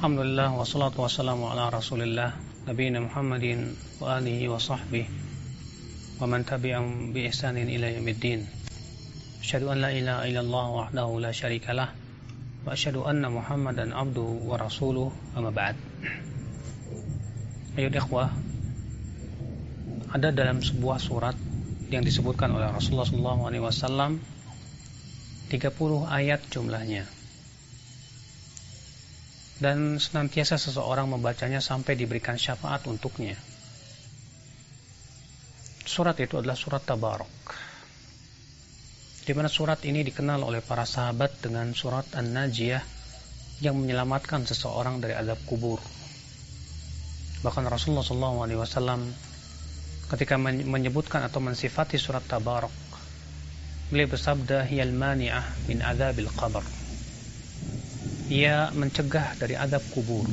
Alhamdulillah wassalatu wassalamu ala Rasulillah nabiyina Muhammadin wa alihi wa sahbihi wa man tabi'ahum bi ihsanin ila yaumiddin. Asyhadu an la ilaha illallah wahdahu la syarikalah wa asyhadu anna Muhammadan abduhu wa rasuluh, amma ba'd. Ayo ikhwah, ada dalam sebuah surat yang disebutkan oleh Rasulullah SAW 30 ayat jumlahnya, dan senantiasa seseorang membacanya sampai diberikan syafaat untuknya. Surat itu adalah surat Tabarak, di mana surat ini dikenal oleh para sahabat dengan surat An-Najiyah yang menyelamatkan seseorang dari azab kubur. Bahkan Rasulullah SAW ketika menyebutkan atau mensifati surat Tabarak, beliau bersabda, hiyal mani'ah min azabil qabr. Ia mencegah dari azab kubur,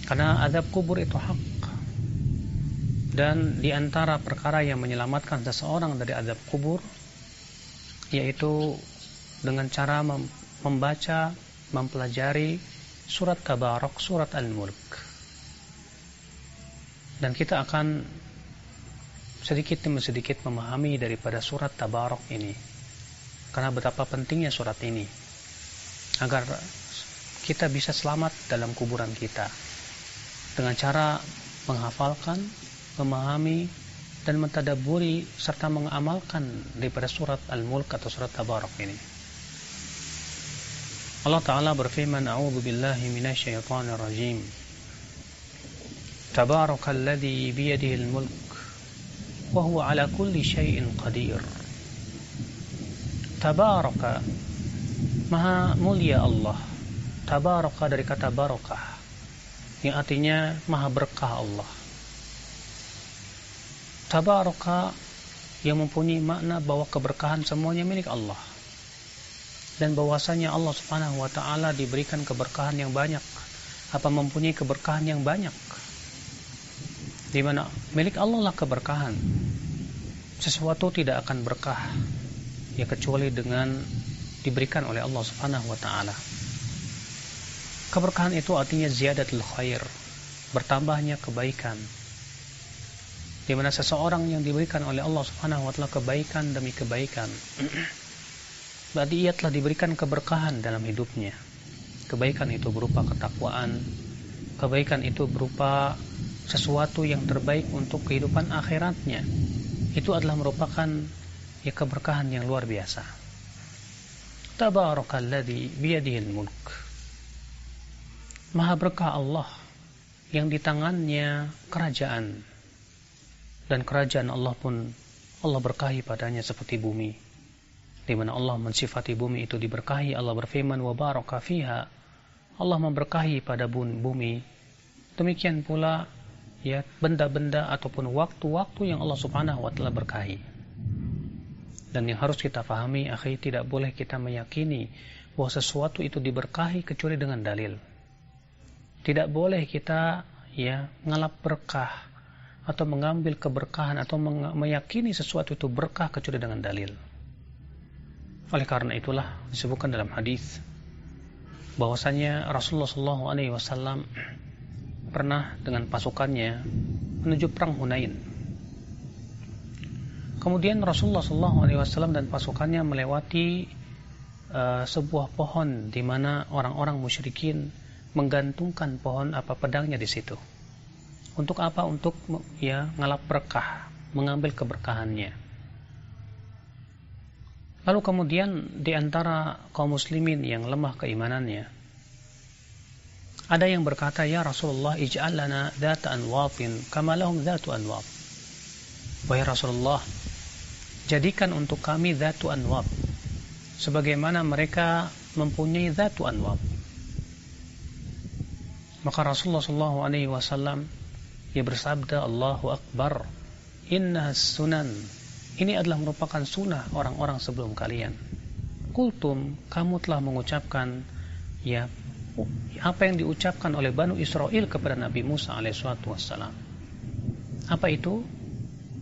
karena azab kubur itu hak. Dan di antara perkara yang menyelamatkan seseorang dari azab kubur, yaitu dengan cara membaca, mempelajari surat Tabarak, surat Al-Mulk. Dan kita akan sedikit demi sedikit memahami daripada surat Tabarak ini, karena betapa pentingnya surat ini agar kita bisa selamat dalam kuburan kita, dengan cara menghafalkan, memahami, dan mentadaburi serta mengamalkan daripada surat Al-Mulk atau surat Tabarak ini. Allah Ta'ala berfirman, a'udzu billahi minasyaitonir rajim. Tabarakalladzi biyadihil mulk wa huwa ala kulli syai'in qadir. Tabaraka, maha mulia Allah. Tabaraka dari kata barakah, yang artinya maha berkah Allah. Tabaraka yang mempunyai makna bahwa keberkahan semuanya milik Allah, dan bahwasanya Allah Subhanahu wa ta'ala diberikan keberkahan yang banyak, mempunyai keberkahan yang banyak, di mana milik Allah lah keberkahan. Sesuatu tidak akan berkah ya kecuali dengan diberikan oleh Allah Subhanahu wa ta'ala. Keberkahan itu artinya ziyadatul khair, bertambahnya kebaikan, di mana seseorang yang diberikan oleh Allah Subhanahu wa ta'ala kebaikan demi kebaikan, berarti ia telah diberikan keberkahan dalam hidupnya. Kebaikan itu berupa ketakwaan, kebaikan itu berupa sesuatu yang terbaik untuk kehidupan akhiratnya. Itu adalah merupakan ya keberkahan yang luar biasa. Tabarakalladzi biyadihil mulk. Maha berkah Allah yang di tangannya kerajaan, dan kerajaan Allah pun Allah berkahi padanya seperti bumi, di mana Allah mensifati bumi itu diberkahi. Allah berfirman, wa baraka fiha. Allah memberkahi pada bumi. Demikian pula ya benda-benda ataupun waktu-waktu yang Allah Subhanahu wa ta'ala berkahi. Dan yang harus kita pahami, akhi, tidak boleh kita meyakini bahwa sesuatu itu diberkahi kecuali dengan dalil. Tidak boleh kita ya ngalap berkah atau mengambil keberkahan atau meyakini sesuatu itu berkah kecuali dengan dalil. Oleh karena itulah disebutkan dalam hadis bahwasanya Rasulullah SAW pernah dengan pasukannya menuju perang Hunain. Kemudian Rasulullah SAW dan pasukannya melewati sebuah pohon di mana orang-orang musyrikin menggantungkan pohon pedangnya di situ. Untuk apa? Untuk ya ngalap berkah, mengambil keberkahannya. Lalu kemudian di antara kaum muslimin yang lemah keimanannya, ada yang berkata, ya Rasulullah, ij'al lana dzata anwatin kama lahum dzatu anwat. Wahai Rasulullah, jadikan untuk kami dzatu anwab, sebagaimana mereka mempunyai dzatu anwab. Maka Rasulullah SAW ia bersabda, Allahu Akbar, inna sunan. Ini adalah merupakan sunnah orang-orang sebelum kalian. Kultum, kamu telah mengucapkan ya apa yang diucapkan oleh Banu Israel kepada Nabi Musa alaihissalam. Apa itu?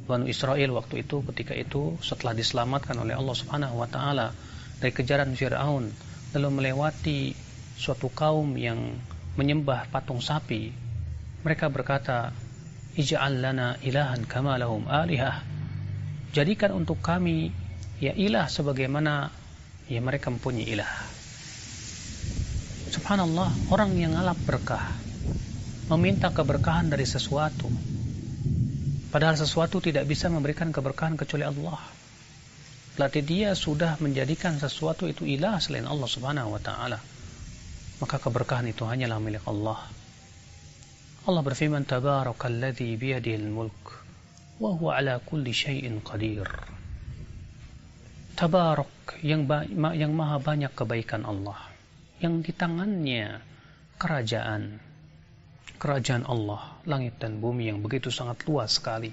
Banu Israel waktu itu, ketika itu setelah diselamatkan oleh Allah Subhanahu wa ta'ala dari kejaran Fir'aun, lalu melewati suatu kaum yang menyembah patung sapi, mereka berkata, ij'al lana ilahan kama lahum alihah, jadikan untuk kami ya ilah sebagaimana ya mereka mempunyai ilah. Subhanallah, orang yang ngalap berkah, meminta keberkahan dari sesuatu, padahal sesuatu tidak bisa memberikan keberkahan kecuali Allah. Berarti dia sudah menjadikan sesuatu itu ilah selain Allah Subhanahu wa ta'ala. Maka keberkahan itu hanyalah milik Allah. Allah berfirman, Tabarakalladzi biyadihil mulk wa huwa ala kulli syai'in qadir. Tabarak, yang maha banyak kebaikan Allah, yang di tangannya kerajaan Allah, langit dan bumi yang begitu sangat luas sekali.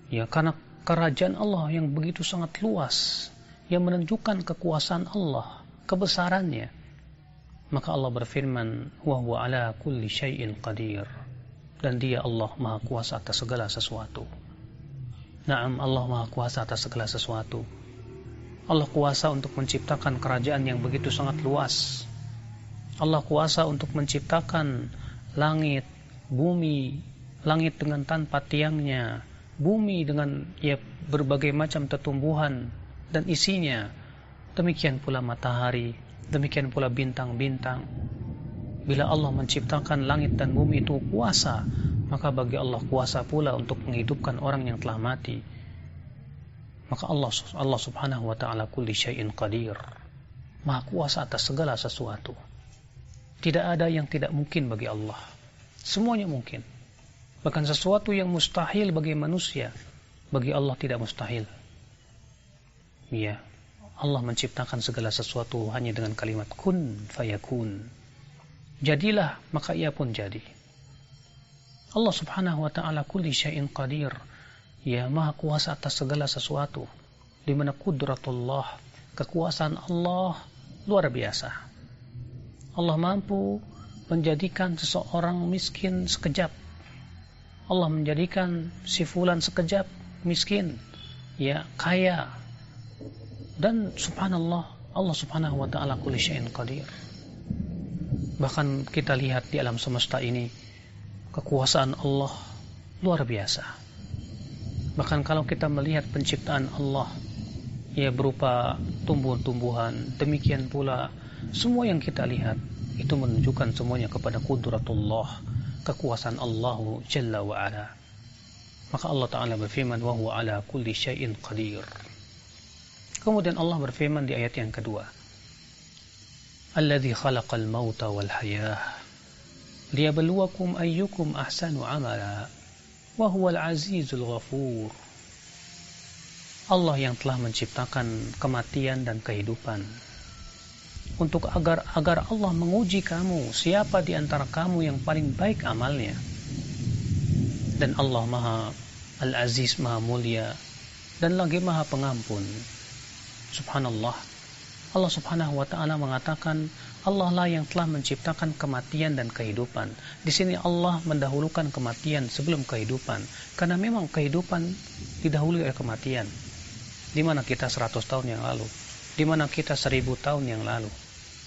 Ya, karena kerajaan Allah yang begitu sangat luas, yang menunjukkan kekuasaan Allah, kebesarannya, maka Allah berfirman, wa huwa ala kulli syai'in qadir, dan dia Allah maha kuasa atas segala sesuatu. Naam, Allah maha kuasa atas segala sesuatu. Allah kuasa untuk menciptakan kerajaan yang begitu sangat luas. Allah kuasa untuk menciptakan langit, bumi, langit dengan tanpa tiangnya, bumi dengan ya berbagai macam tetumbuhan dan isinya. Demikian pula matahari, demikian pula bintang-bintang. Bila Allah menciptakan langit dan bumi itu kuasa, maka bagi Allah kuasa pula untuk menghidupkan orang yang telah mati. Maka Allah Subhanahu wa ta'ala kulli syai'in qadir, maha kuasa atas segala sesuatu. Tidak ada yang tidak mungkin bagi Allah, semuanya mungkin. Bahkan sesuatu yang mustahil bagi manusia, bagi Allah tidak mustahil. Ya, Allah menciptakan segala sesuatu hanya dengan kalimat kun fayakun. Jadilah, maka ia pun jadi. Allah Subhanahu wa ta'ala kulli syai'in qadir, ya maha kuasa atas segala sesuatu, di mana qudratullah, kekuasaan Allah luar biasa. Allah mampu menjadikan seseorang miskin sekejap. Allah menjadikan si fulan sekejap miskin, ya kaya. Dan subhanallah, Allah Subhanahu wa ta'ala kulli syai'in qadir. Bahkan kita lihat di alam semesta ini, kekuasaan Allah luar biasa. Bahkan kalau kita melihat penciptaan Allah, ya berupa tumbuh-tumbuhan, demikian pula semua yang kita lihat, itu menunjukkan semuanya kepada qudratullah, kekuasaan Allah Jalla wa Ala. Maka Allah Ta'ala berfirman, wa huwa ala kulli syai'in qadir. Kemudian Allah berfirman di ayat yang kedua, alladzi khalaqal mauta wal hayah liyabluwakum ayyukum ahsanu amala wa huwal azizul ghafur. Allah yang telah menciptakan kematian dan kehidupan untuk agar Allah menguji kamu, siapa di antara kamu yang paling baik amalnya. Dan Allah Maha Al-Aziz, Maha Mulia, dan lagi Maha Pengampun. Subhanallah, Allah Subhanahu wa ta'ala mengatakan Allah lah yang telah menciptakan kematian dan kehidupan. Di sini Allah mendahulukan kematian sebelum kehidupan, karena memang kehidupan didahului oleh kematian. Di mana kita 100 tahun yang lalu, di mana kita 1000 tahun yang lalu,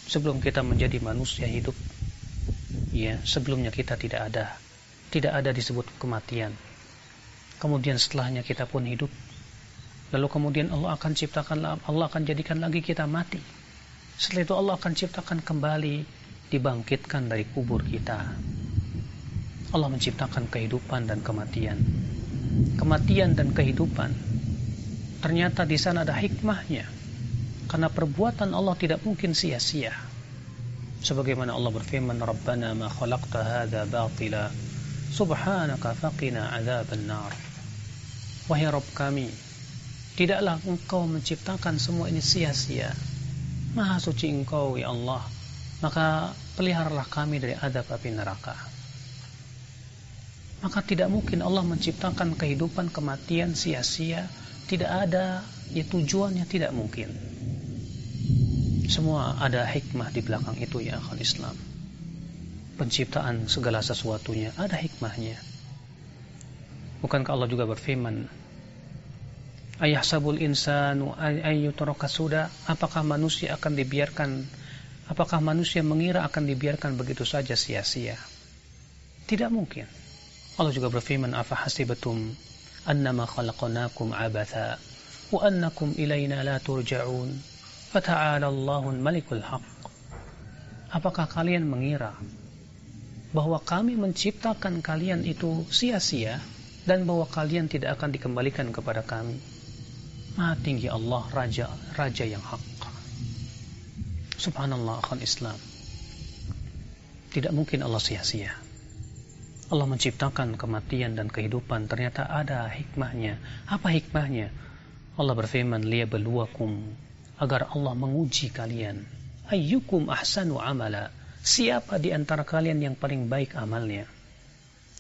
sebelum kita menjadi manusia hidup, ya sebelumnya kita tidak ada disebut kematian. Kemudian setelahnya kita pun hidup. Lalu kemudian Allah akan jadikan lagi kita mati. Setelah itu Allah akan ciptakan kembali, dibangkitkan dari kubur kita. Allah menciptakan kehidupan dan kematian. Kematian dan kehidupan, ternyata di sana ada hikmahnya. Karena perbuatan Allah tidak mungkin sia-sia. Sebagaimana Allah berfirman, Rabbana ma khalaqta hadza batila, subhanaka faqina adzaban nar. Wahai Rabb kami, tidaklah Engkau menciptakan semua ini sia-sia. Maha suci Engkau, ya Allah, maka peliharalah kami dari azab api neraka. Maka tidak mungkin Allah menciptakan kehidupan, kematian sia-sia, tidak ada ya tujuannya, tidak mungkin. Semua ada hikmah di belakang itu, ya akhal Islam. Penciptaan segala sesuatunya ada hikmahnya. Bukankah Allah juga berfirman, ayahsabul insanu ayyutraka suda, apakah manusia akan dibiarkan Apakah manusia mengira akan dibiarkan begitu saja sia-sia? Tidak mungkin. Allah juga berfirman, afahasibatum annama khalaqnakum abatha wa annakum ilaina la turja'un fata'ala Allahul malikul haq. Apakah kalian mengira bahwa kami menciptakan kalian itu sia-sia dan bahwa kalian tidak akan dikembalikan kepada kami? Maha tinggi Allah, Raja yang hak. Subhanallah, akhwan Islam. Tidak mungkin Allah sia-sia. Allah menciptakan kematian dan kehidupan, ternyata ada hikmahnya. Apa hikmahnya? Allah berfirman, liyabluwakum, agar Allah menguji kalian. Ayyukum ahsanu amala, siapa di antara kalian yang paling baik amalnya?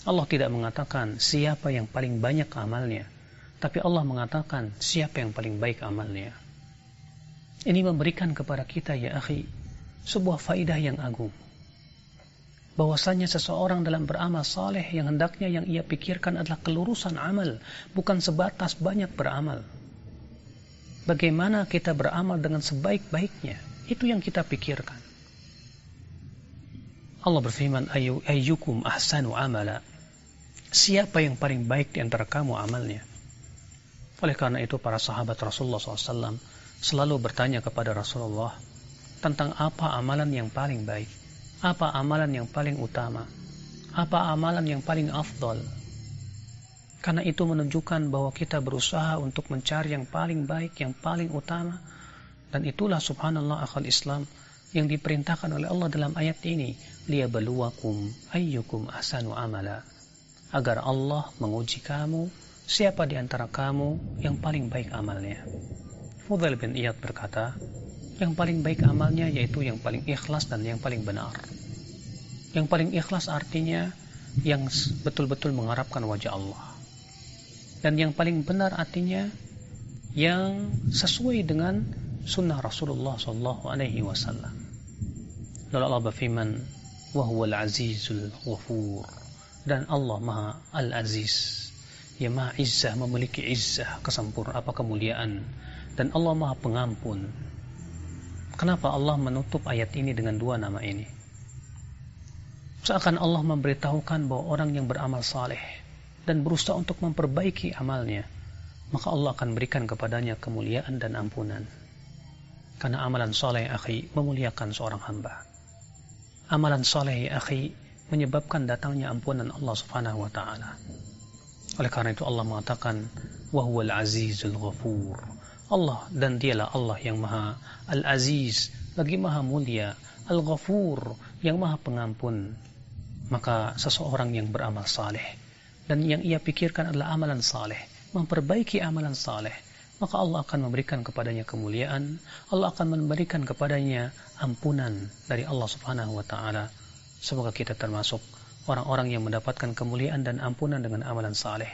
Allah tidak mengatakan siapa yang paling banyak amalnya, tapi Allah mengatakan siapa yang paling baik amalnya. Ini memberikan kepada kita, ya akhi, sebuah faidah yang agung. Bahwasanya seseorang dalam beramal saleh yang hendaknya yang ia pikirkan adalah kelurusan amal, bukan sebatas banyak beramal. Bagaimana kita beramal dengan sebaik-baiknya, itu yang kita pikirkan. Allah berfirman, ayyukum ahsanu amala, siapa yang paling baik di antara kamu amalnya? Oleh karena itu para sahabat Rasulullah SAW selalu bertanya kepada Rasulullah tentang apa amalan yang paling baik, apa amalan yang paling utama, apa amalan yang paling afdal. Karena itu menunjukkan bahwa kita berusaha untuk mencari yang paling baik, yang paling utama. Dan itulah subhanallah akhal Islam yang diperintahkan oleh Allah dalam ayat ini, liyabluwakum ayyukum ahsanu amala, agar Allah menguji kamu siapa di antara kamu yang paling baik amalnya. Fudail bin Iyad berkata, yang paling baik amalnya yaitu yang paling ikhlas dan yang paling benar. Yang paling ikhlas artinya yang betul-betul mengharapkan wajah Allah. Dan yang paling benar artinya yang sesuai dengan sunnah Rasulullah SAW. Lalu Allah berfirman, wa huwal azizul ghafur, dan Allah Maha Al-Aziz, ya Maha Izzah, memiliki izzah, kesempurnaan, kemuliaan, dan Allah Maha Pengampun. Kenapa Allah menutup ayat ini dengan dua nama ini? Seakan Allah memberitahukan bahwa orang yang beramal saleh dan berusaha untuk memperbaiki amalnya, maka Allah akan berikan kepadanya kemuliaan dan ampunan. Karena amalan saleh, akhi, memuliakan seorang hamba. Amalan saleh, akhi, menyebabkan datangnya ampunan Allah Subhanahu wa taala. Oleh karena itu Allah mengatakan, wa huwal azizul ghafur. Allah, dan dialah Allah yang Maha Al-Aziz, lagi Maha Mulia, Al-Ghafur, yang Maha Pengampun. Maka seseorang yang beramal saleh dan yang ia pikirkan adalah amalan saleh, memperbaiki amalan saleh, maka Allah akan memberikan kepadanya kemuliaan, Allah akan memberikan kepadanya ampunan dari Allah Subhanahu wa taala. Semoga kita termasuk orang-orang yang mendapatkan kemuliaan dan ampunan dengan amalan saleh.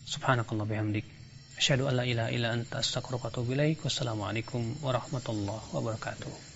Subhanakallah bihamdik, asyhadu an la ilaha illa anta, astaghfiruka wa atubu ilaik. Wassalamualaikum warahmatullahi wabarakatuh.